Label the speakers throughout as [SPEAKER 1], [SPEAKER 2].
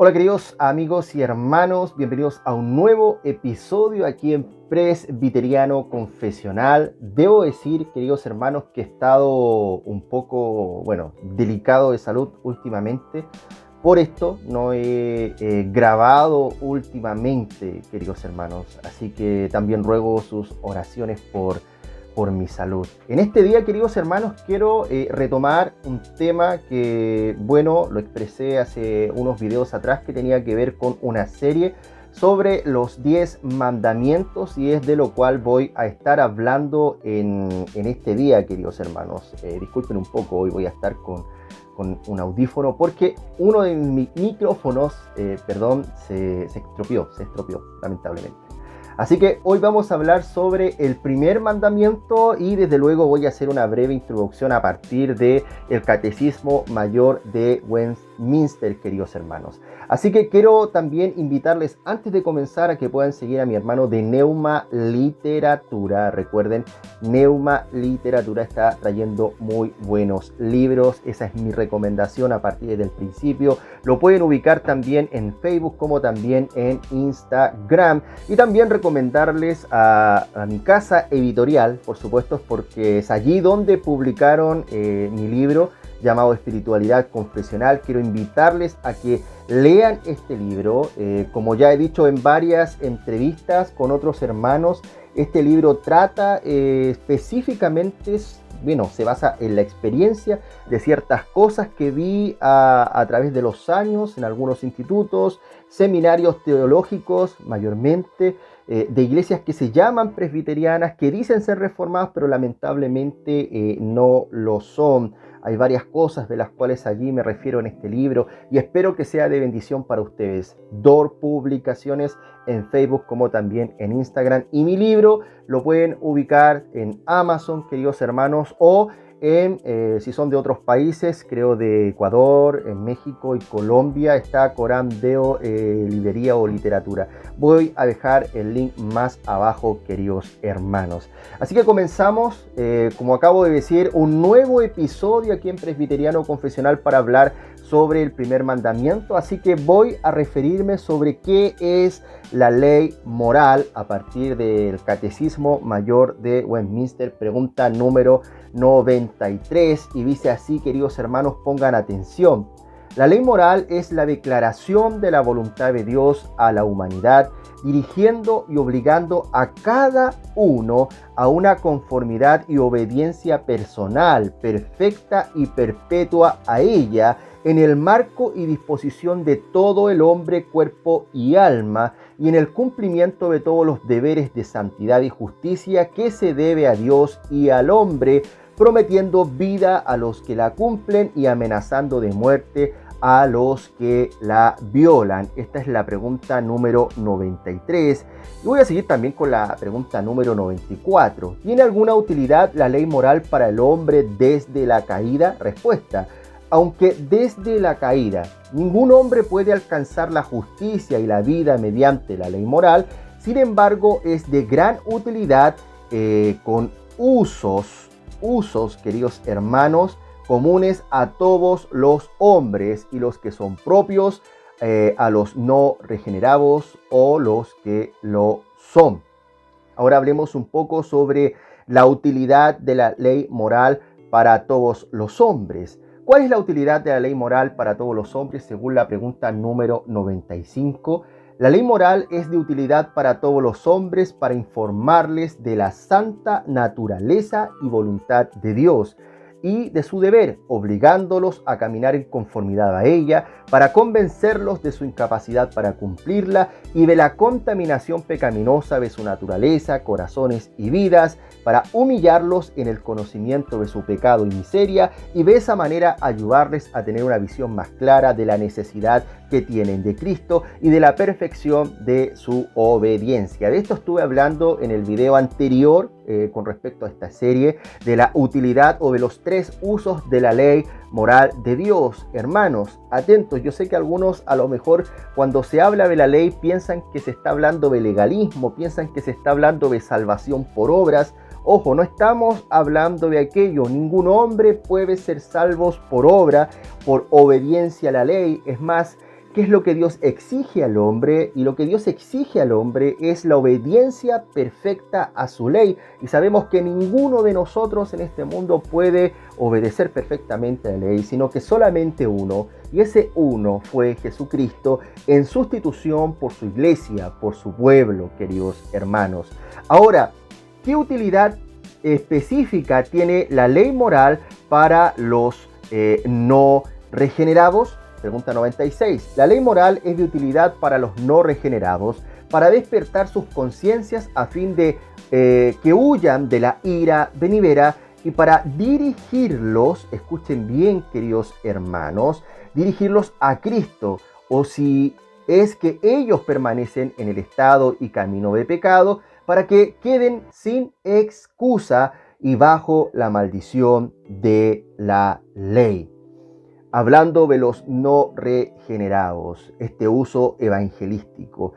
[SPEAKER 1] Hola queridos amigos y hermanos, bienvenidos a un nuevo episodio aquí en Presbiteriano Confesional. Debo decir, queridos hermanos, que he estado un poco, delicado de salud últimamente. Por esto no he grabado últimamente, queridos hermanos. Así que también ruego sus oraciones por mi salud. En este día, queridos hermanos, quiero retomar un tema que, lo expresé hace unos videos atrás, que tenía que ver con una serie sobre los 10 mandamientos, y es de lo cual voy a estar hablando en este día, queridos hermanos. Disculpen un poco, hoy voy a estar con un audífono porque uno de mis micrófonos, se estropeó, lamentablemente. Así que hoy vamos a hablar sobre el primer mandamiento y desde luego voy a hacer una breve introducción a partir del Catecismo Mayor de Westminster, queridos hermanos. Así que quiero también invitarles, antes de comenzar, a que puedan seguir a mi hermano de Neuma Literatura. Recuerden, Neuma Literatura está trayendo muy buenos libros. Esa es mi recomendación a partir del principio. Lo pueden ubicar también en Facebook como también en Instagram. Y también recomendarles a mi casa editorial, por supuesto, porque es allí donde publicaron mi libro llamado Espiritualidad Confesional. Quiero invitarles a que lean este libro. Como ya he dicho en varias entrevistas con otros hermanos, este libro trata específicamente, se basa en la experiencia de ciertas cosas que vi a través de los años en algunos institutos, seminarios teológicos mayormente, de iglesias que se llaman presbiterianas, que dicen ser reformadas, pero lamentablemente no lo son. Hay varias cosas de las cuales allí me refiero en este libro y espero que sea de bendición para ustedes. Door Publicaciones en Facebook como también en Instagram. Y mi libro lo pueden ubicar en Amazon, queridos hermanos, o si son de otros países, creo de Ecuador, en México y Colombia, está Corán Deo Librería o Literatura. Voy a dejar el link más abajo, queridos hermanos. Así que comenzamos, como acabo de decir, un nuevo episodio aquí en Presbiteriano Confesional para hablar sobre el primer mandamiento. Así que voy a referirme sobre qué es la ley moral a partir del Catecismo Mayor de Westminster, pregunta número 93, y dice así, queridos hermanos, pongan atención. La ley moral es la declaración de la voluntad de Dios a la humanidad, dirigiendo y obligando a cada uno a una conformidad y obediencia personal, perfecta y perpetua a ella, en el marco y disposición de todo el hombre, cuerpo y alma, y en el cumplimiento de todos los deberes de santidad y justicia que se debe a Dios y al hombre, prometiendo vida a los que la cumplen y amenazando de muerte a los que la violan. Esta es la pregunta número 93. Y voy a seguir también con la pregunta número 94. ¿Tiene alguna utilidad la ley moral para el hombre desde la caída? Respuesta: aunque desde la caída ningún hombre puede alcanzar la justicia y la vida mediante la ley moral, sin embargo es de gran utilidad con usos, queridos hermanos, comunes a todos los hombres y los que son propios a los no regenerados o los que lo son. Ahora hablemos un poco sobre la utilidad de la ley moral para todos los hombres. ¿Cuál es la utilidad de la ley moral para todos los hombres según la pregunta número 95? La ley moral es de utilidad para todos los hombres para informarles de la santa naturaleza y voluntad de Dios y de su deber, obligándolos a caminar en conformidad a ella, para convencerlos de su incapacidad para cumplirla y de la contaminación pecaminosa de su naturaleza, corazones y vidas, para humillarlos en el conocimiento de su pecado y miseria y de esa manera ayudarles a tener una visión más clara de la necesidad que tienen de Cristo y de la perfección de su obediencia. De esto estuve hablando en el video anterior con respecto a esta serie de la utilidad o de los 3 usos de la ley moral de Dios. Hermanos, atentos, yo sé que algunos a lo mejor cuando se habla de la ley piensan que se está hablando de legalismo, piensan que se está hablando de salvación por obras. Ojo, no estamos hablando de aquello. Ningún hombre puede ser salvo por obra, por obediencia a la ley. Es más, ¿Qué es lo que Dios exige al hombre? Y lo que Dios exige al hombre es la obediencia perfecta a su ley. Y sabemos que ninguno de nosotros en este mundo puede obedecer perfectamente a la ley, sino que solamente uno. Y ese uno fue Jesucristo en sustitución por su iglesia, por su pueblo, queridos hermanos. Ahora, ¿qué utilidad específica tiene la ley moral para los no regenerados? Pregunta 96. La ley moral es de utilidad para los no regenerados, para despertar sus conciencias a fin de que huyan de la ira venidera y para dirigirlos, escuchen bien queridos hermanos, dirigirlos a Cristo, o si es que ellos permanecen en el estado y camino de pecado, para que queden sin excusa y bajo la maldición de la ley. Hablando de los no regenerados, este uso evangelístico,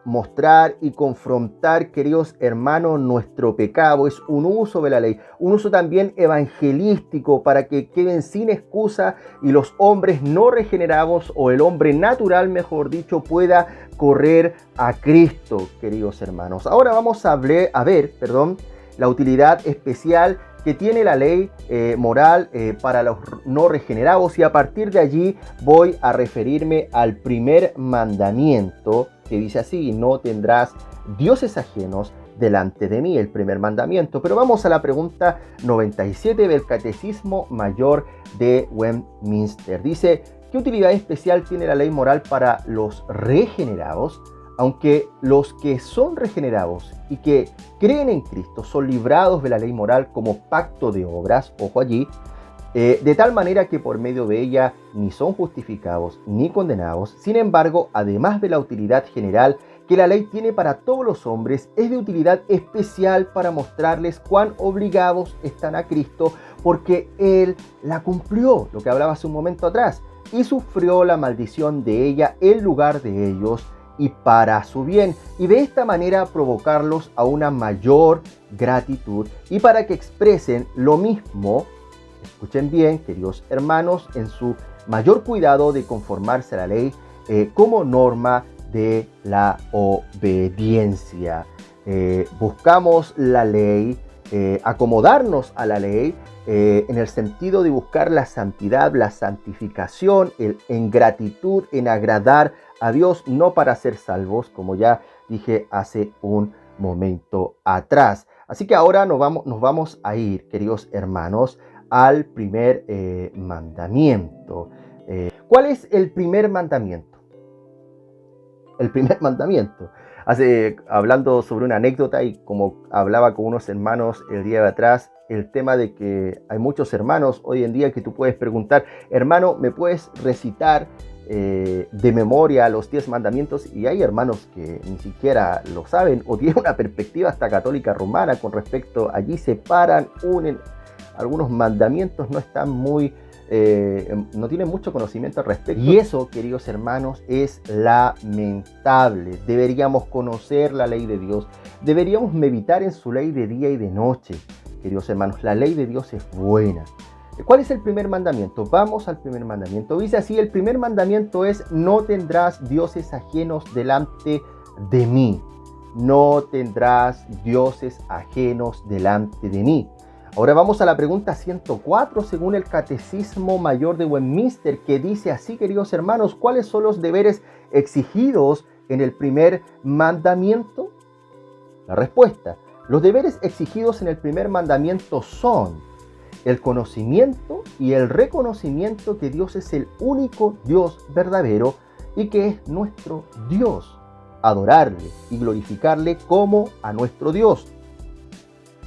[SPEAKER 1] mostrar y confrontar, queridos hermanos, nuestro pecado es un uso de la ley, un uso también evangelístico para que queden sin excusa y los hombres no regenerados o el hombre natural, mejor dicho, pueda correr a Cristo, queridos hermanos. Ahora vamos a ver, la utilidad especial que tiene la ley moral para los no regenerados, y a partir de allí voy a referirme al primer mandamiento que dice así: no tendrás dioses ajenos delante de mí, el primer mandamiento. Pero vamos a la pregunta 97 del Catecismo Mayor de Westminster. Dice: ¿qué utilidad especial tiene la ley moral para los regenerados? Aunque los que son regenerados y que creen en Cristo son librados de la ley moral como pacto de obras, ojo allí, de tal manera que por medio de ella ni son justificados ni condenados. Sin embargo, además de la utilidad general que la ley tiene para todos los hombres, es de utilidad especial para mostrarles cuán obligados están a Cristo, porque Él la cumplió, lo que hablaba hace un momento atrás, y sufrió la maldición de ella en lugar de ellos, y para su bien, y de esta manera provocarlos a una mayor gratitud y para que expresen lo mismo, escuchen bien queridos hermanos, en su mayor cuidado de conformarse a la ley como norma de la obediencia. Buscamos la ley, acomodarnos a la ley en el sentido de buscar la santidad, la santificación, en gratitud, en agradar a Dios, no para ser salvos, como ya dije hace un momento atrás. Así que ahora nos vamos a ir, queridos hermanos, al primer mandamiento. ¿Cuál es el primer mandamiento? El primer mandamiento. Hablando sobre una anécdota, y como hablaba con unos hermanos el día de atrás, el tema de que hay muchos hermanos hoy en día que tú puedes preguntar: hermano, ¿me puedes recitar de memoria los 10 mandamientos? Y hay hermanos que ni siquiera lo saben o tienen una perspectiva hasta católica romana con respecto. Allí separan, unen algunos mandamientos, no están muy no tienen mucho conocimiento al respecto, y eso, queridos hermanos, es lamentable. Deberíamos conocer la ley de Dios, deberíamos meditar en su ley de día y de noche, queridos hermanos. La ley de Dios es buena. ¿Cuál es el primer mandamiento? Vamos al primer mandamiento. Dice así: el primer mandamiento es: no tendrás dioses ajenos delante de mí. No tendrás dioses ajenos delante de mí. Ahora vamos a la pregunta 104 según el Catecismo Mayor de Westminster, que dice así, queridos hermanos: ¿cuáles son los deberes exigidos en el primer mandamiento? La respuesta: los deberes exigidos en el primer mandamiento son el conocimiento y el reconocimiento que Dios es el único Dios verdadero y que es nuestro Dios. Adorarle y glorificarle como a nuestro Dios,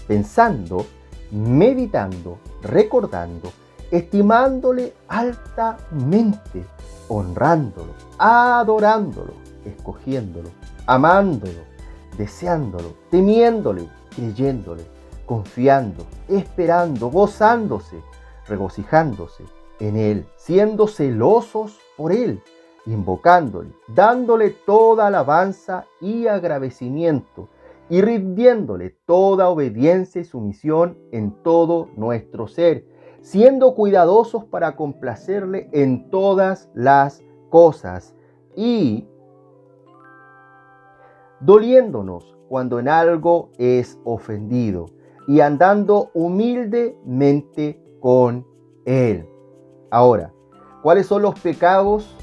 [SPEAKER 1] pensando, meditando, recordando, estimándole altamente, honrándolo, adorándolo, escogiéndolo, amándolo, deseándolo, temiéndole, creyéndole, confiando, esperando, gozándose, regocijándose en Él, siendo celosos por Él, invocándole, dándole toda alabanza y agradecimiento, y rindiéndole toda obediencia y sumisión en todo nuestro ser, siendo cuidadosos para complacerle en todas las cosas y doliéndonos cuando en algo es ofendido y andando humildemente con Él. Ahora, ¿cuáles son los pecados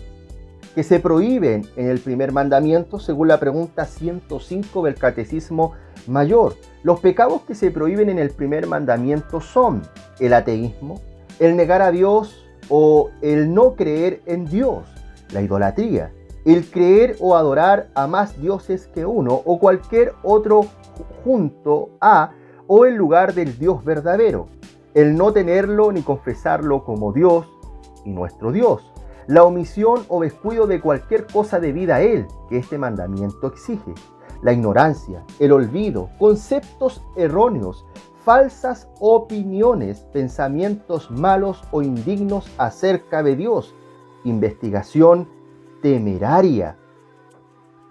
[SPEAKER 1] que se prohíben en el primer mandamiento según la pregunta 105 del Catecismo Mayor? Los pecados que se prohíben en el primer mandamiento son el ateísmo, el negar a Dios o el no creer en Dios, la idolatría, el creer o adorar a más dioses que uno o cualquier otro junto a o en lugar del Dios verdadero, el no tenerlo ni confesarlo como Dios y nuestro Dios, la omisión o descuido de cualquier cosa debida a Él que este mandamiento exige, la ignorancia, el olvido, conceptos erróneos, falsas opiniones, pensamientos malos o indignos acerca de Dios, investigación temeraria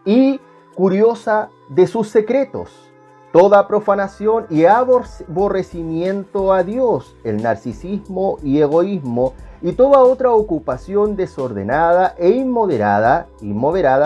[SPEAKER 1] y curiosa de sus secretos, toda profanación y aborrecimiento a Dios, el narcisismo y egoísmo y toda otra ocupación desordenada e inmoderada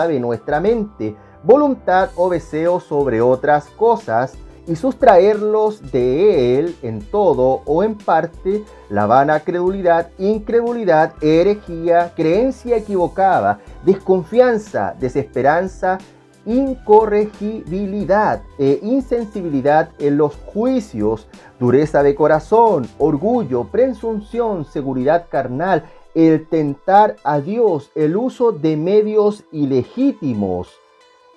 [SPEAKER 1] de nuestra mente, voluntad o deseo sobre otras cosas y sustraerlos de Él en todo o en parte, la vana credulidad, incredulidad, herejía, creencia equivocada, desconfianza, desesperanza, incorregibilidad e insensibilidad en los juicios, dureza de corazón, orgullo, presunción, seguridad carnal, el tentar a Dios, el uso de medios ilegítimos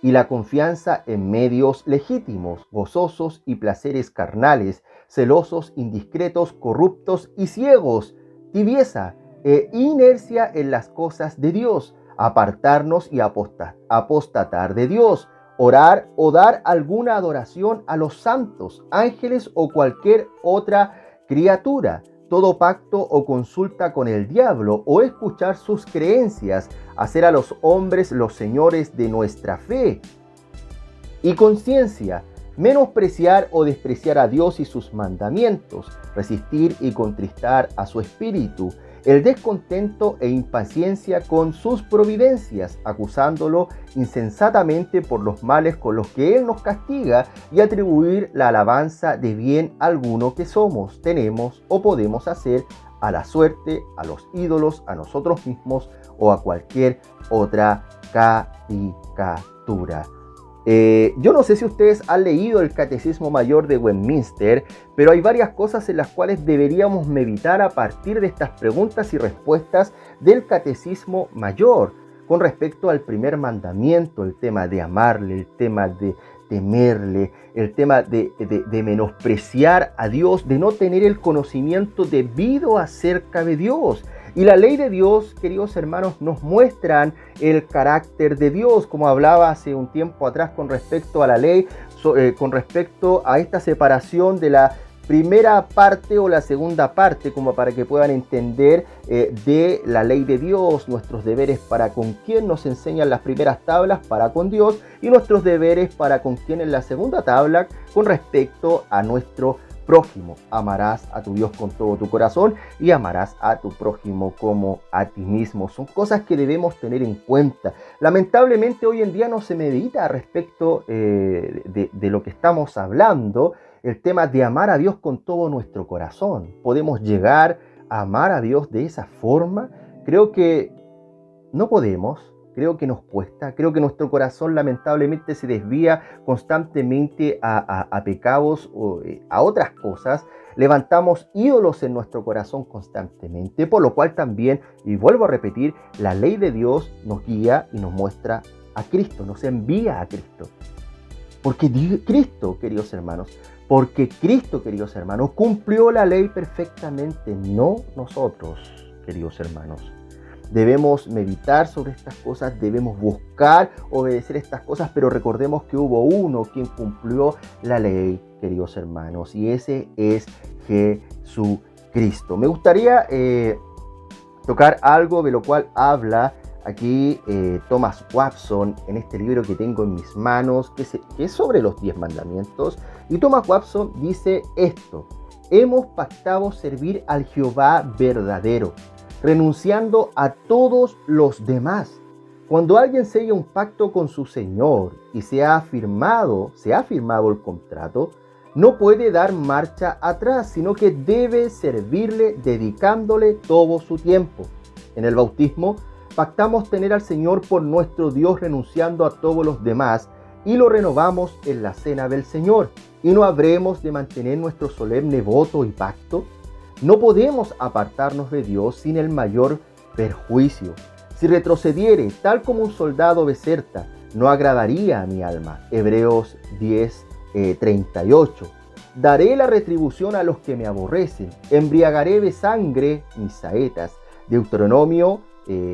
[SPEAKER 1] y la confianza en medios legítimos, gozosos y placeres carnales, celosos, indiscretos, corruptos y ciegos, tibieza e inercia en las cosas de Dios, apartarnos y apostatar de Dios, orar o dar alguna adoración a los santos, ángeles o cualquier otra criatura, todo pacto o consulta con el diablo o escuchar sus creencias, hacer a los hombres los señores de nuestra fe y conciencia, menospreciar o despreciar a Dios y sus mandamientos, resistir y contristar a su espíritu, el descontento e impaciencia con sus providencias, acusándolo insensatamente por los males con los que Él nos castiga y atribuir la alabanza de bien alguno que somos, tenemos o podemos hacer a la suerte, a los ídolos, a nosotros mismos o a cualquier otra caricatura. Yo no sé si ustedes han leído el Catecismo Mayor de Westminster, pero hay varias cosas en las cuales deberíamos meditar a partir de estas preguntas y respuestas del Catecismo Mayor con respecto al primer mandamiento, el tema de amarle, el tema de temerle, el tema de menospreciar a Dios, de no tener el conocimiento debido acerca de Dios. Y la ley de Dios, queridos hermanos, nos muestran el carácter de Dios, como hablaba hace un tiempo atrás con respecto a la ley, con respecto a esta separación de la primera parte o la segunda parte, como para que puedan entender de la ley de Dios, nuestros deberes para con quien nos enseñan las primeras tablas para con Dios y nuestros deberes para con quien en la segunda tabla con respecto a nuestro prójimo. Amarás a tu Dios con todo tu corazón y amarás a tu prójimo como a ti mismo. Son cosas que debemos tener en cuenta. Lamentablemente hoy en día no se medita respecto de lo que estamos hablando, el tema de amar a Dios con todo nuestro corazón. ¿Podemos llegar a amar a Dios de esa forma? Creo que no podemos. Creo que nos cuesta, creo que nuestro corazón lamentablemente se desvía constantemente a pecados o a otras cosas. Levantamos ídolos en nuestro corazón constantemente, por lo cual también, y vuelvo a repetir, la ley de Dios nos guía y nos muestra a Cristo, nos envía a Cristo. Porque Cristo, queridos hermanos, cumplió la ley perfectamente, no nosotros, queridos hermanos. Debemos meditar sobre estas cosas, debemos buscar obedecer estas cosas, pero recordemos que hubo uno quien cumplió la ley, queridos hermanos, y ese es Jesucristo. Me gustaría tocar algo de lo cual habla aquí Thomas Watson en este libro que tengo en mis manos, que es sobre los 10 mandamientos, y Thomas Watson dice esto: hemos pactado servir al Jehová verdadero, renunciando a todos los demás. Cuando alguien sella un pacto con su Señor y se ha firmado el contrato, no puede dar marcha atrás, sino que debe servirle dedicándole todo su tiempo. En el bautismo, pactamos tener al Señor por nuestro Dios renunciando a todos los demás y lo renovamos en la cena del Señor. ¿Y no habremos de mantener nuestro solemne voto y pacto? No podemos apartarnos de Dios sin el mayor perjuicio. Si retrocediere tal como un soldado deserta, no agradaría a mi alma. Hebreos 10:38. Daré la retribución a los que me aborrecen, embriagaré de sangre mis saetas. Deuteronomio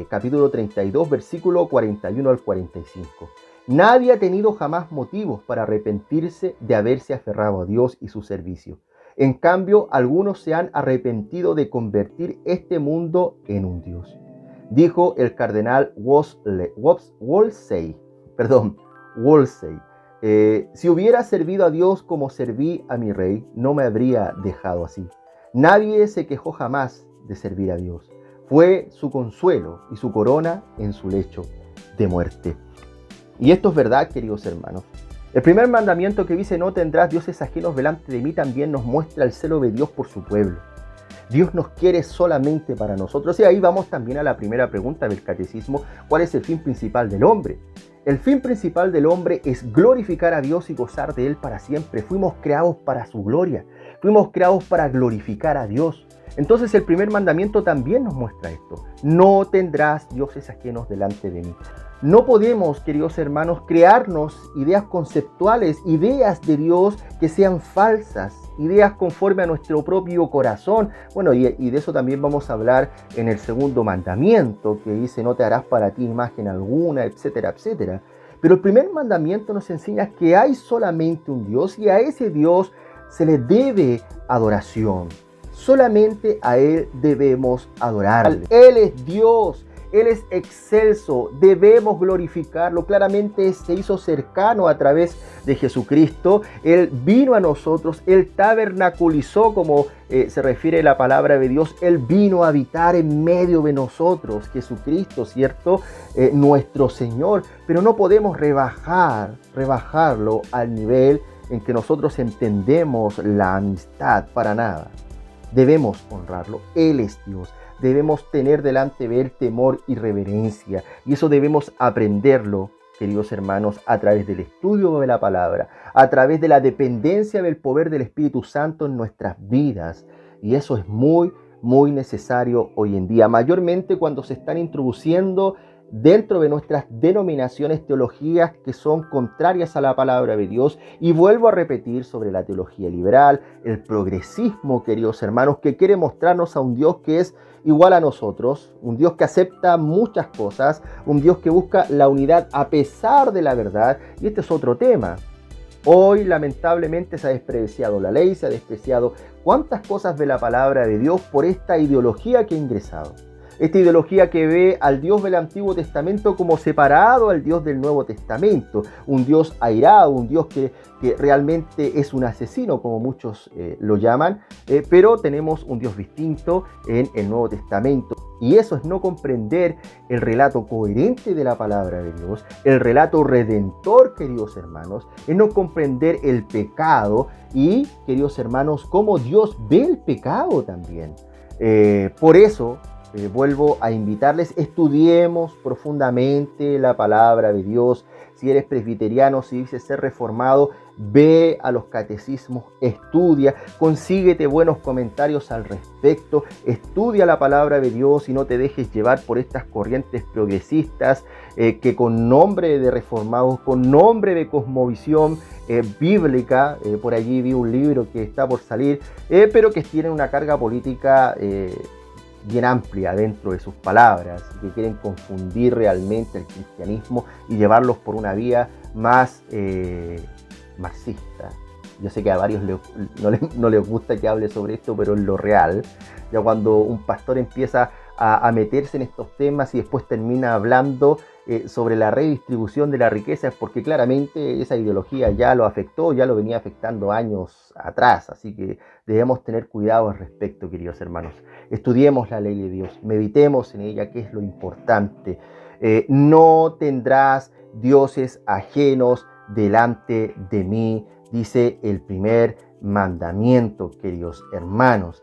[SPEAKER 1] capítulo 32, versículo 41 al 45. Nadie ha tenido jamás motivos para arrepentirse de haberse aferrado a Dios y su servicio. En cambio, algunos se han arrepentido de convertir este mundo en un Dios. Dijo el cardenal Wolsey. Si hubiera servido a Dios como serví a mi rey, no me habría dejado así. Nadie se quejó jamás de servir a Dios. Fue su consuelo y su corona en su lecho de muerte. Y esto es verdad, queridos hermanos. El primer mandamiento que dice: no tendrás dioses ajenos delante de mí, también nos muestra el celo de Dios por su pueblo. Dios nos quiere solamente para nosotros. Y ahí vamos también a la primera pregunta del catecismo: ¿cuál es el fin principal del hombre? El fin principal del hombre es glorificar a Dios y gozar de Él para siempre. Fuimos creados para su gloria. Fuimos creados para glorificar a Dios. Entonces el primer mandamiento también nos muestra esto: no tendrás dioses ajenos delante de mí. No podemos, queridos hermanos, crearnos ideas conceptuales, ideas de Dios que sean falsas, ideas conforme a nuestro propio corazón. Bueno, y de eso también vamos a hablar en el segundo mandamiento, que dice: no te harás para ti imagen alguna, etcétera, etcétera. Pero el primer mandamiento nos enseña que hay solamente un Dios y a ese Dios se le debe adoración. Solamente a Él debemos adorarle. Él es Dios. Él es excelso, debemos glorificarlo. Claramente se hizo cercano a través de Jesucristo. Él vino a nosotros, Él tabernaculizó, como se refiere la palabra de Dios. Él vino a habitar en medio de nosotros, Jesucristo, ¿cierto? Nuestro Señor. Pero no podemos rebajarlo al nivel en que nosotros entendemos la amistad, para nada. Debemos honrarlo, Él es Dios. Debemos tener delante de Él temor y reverencia. Y eso debemos aprenderlo, queridos hermanos, a través del estudio de la palabra, a través de la dependencia del poder del Espíritu Santo en nuestras vidas. Y eso es muy, muy necesario hoy en día, mayormente cuando se están introduciendo dentro de nuestras denominaciones teologías que son contrarias a la palabra de Dios. Y vuelvo a repetir sobre la teología liberal, el progresismo, queridos hermanos, que quiere mostrarnos a un Dios que es igual a nosotros, un Dios que acepta muchas cosas, un Dios que busca la unidad a pesar de la verdad. Y este es otro tema. Hoy lamentablemente se ha despreciado la ley, se ha despreciado cuántas cosas de la palabra de Dios por esta ideología que ha ingresado. Esta ideología que ve al Dios del Antiguo Testamento como separado al Dios del Nuevo Testamento. Un Dios airado, un Dios que realmente es un asesino, como muchos lo llaman. Pero tenemos un Dios distinto en el Nuevo Testamento. Y eso es no comprender el relato coherente de la palabra de Dios, el relato redentor, queridos hermanos. Es no comprender el pecado y, queridos hermanos, cómo Dios ve el pecado también. Por eso, vuelvo a invitarles: estudiemos profundamente la palabra de Dios. Si eres presbiteriano, si dices ser reformado, ve a los catecismos, estudia, consíguete buenos comentarios al respecto, estudia la palabra de Dios y no te dejes llevar por estas corrientes progresistas que con nombre de reformados, con nombre de cosmovisión bíblica, por allí vi un libro que está por salir, pero que tiene una carga política bien amplia dentro de sus palabras, que quieren confundir realmente el cristianismo y llevarlos por una vía más marxista. Yo sé que a varios no les gusta que hable sobre esto, pero es lo real. Ya cuando un pastor empieza a meterse en estos temas y después termina hablando sobre la redistribución de la riqueza es porque claramente esa ideología ya lo afectó, ya lo venía afectando años atrás, así que debemos tener cuidado al respecto, queridos hermanos. Estudiemos la ley de Dios, meditemos en ella, que es lo importante. No tendrás dioses ajenos delante de mí, dice el primer mandamiento, queridos hermanos.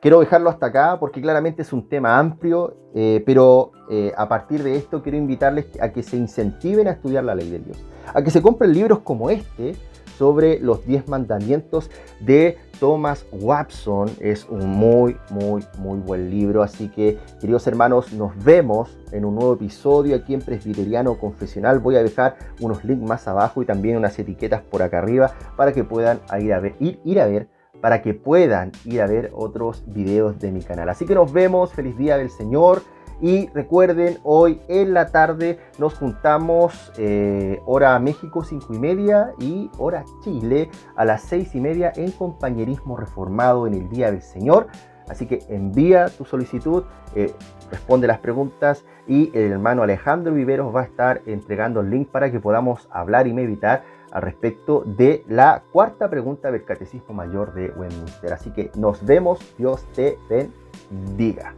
[SPEAKER 1] Quiero dejarlo hasta acá porque claramente es un tema amplio, pero a partir de esto quiero invitarles a que se incentiven a estudiar la ley de Dios, a que se compren libros como este sobre los 10 mandamientos de Thomas Watson. Es un muy buen libro, así que queridos hermanos, nos vemos en un nuevo episodio aquí en Presbiteriano Confesional. Voy a dejar unos links más abajo y también unas etiquetas por acá arriba para que puedan para que puedan ir a ver otros videos de mi canal. Así que nos vemos, feliz día del Señor. Y recuerden, hoy en la tarde nos juntamos hora México 5:30 y hora Chile a las 6:30 en Compañerismo Reformado en el Día del Señor. Así que envía tu solicitud, responde las preguntas y el hermano Alejandro Viveros va a estar entregando el link para que podamos hablar y meditar al respecto de la cuarta pregunta del Catecismo Mayor de Westminster. Así que nos vemos, Dios te bendiga.